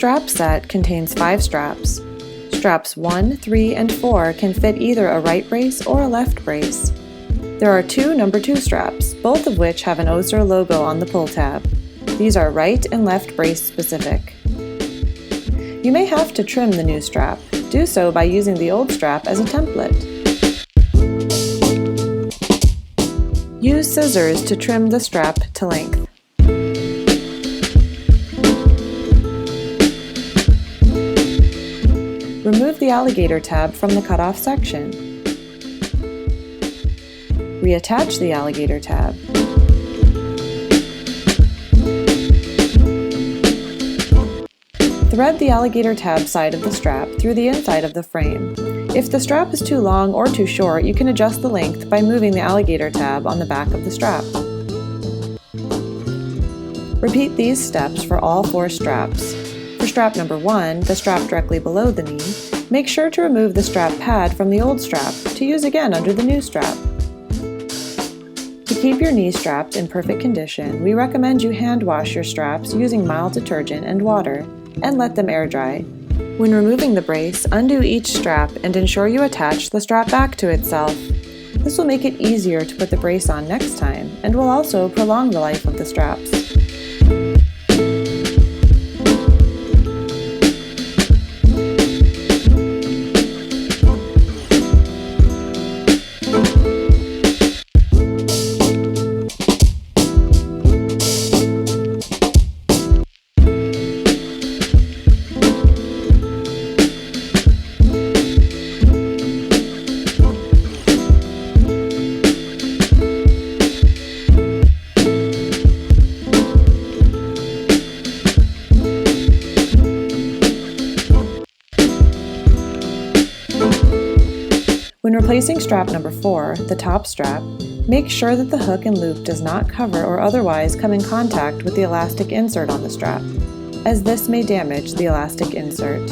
strap set contains 5 straps. Straps 1, 3, and 4 can fit either a right brace or a left brace. There are 2 number 2 straps, both of which have an Össur logo on the pull tab. These are right and left brace specific. You may have to trim the new strap. Do so by using the old strap as a template. Use scissors to trim the strap to length. Remove the alligator tab from the cutoff section. Reattach the alligator tab. Thread the alligator tab side of the strap through the inside of the frame. If the strap is too long or too short, you can adjust the length by moving the alligator tab on the back of the strap. Repeat these steps for all 4 straps. For strap number 1, the strap directly below the knee, make sure to remove the strap pad from the old strap to use again under the new strap. To keep your knee straps in perfect condition, we recommend you hand wash your straps using mild detergent and water and let them air dry. When removing the brace, undo each strap and ensure you attach the strap back to itself. This will make it easier to put the brace on next time and will also prolong the life of the straps. When replacing strap number 4, the top strap, make sure that the hook and loop does not cover or otherwise come in contact with the elastic insert on the strap, as this may damage the elastic insert.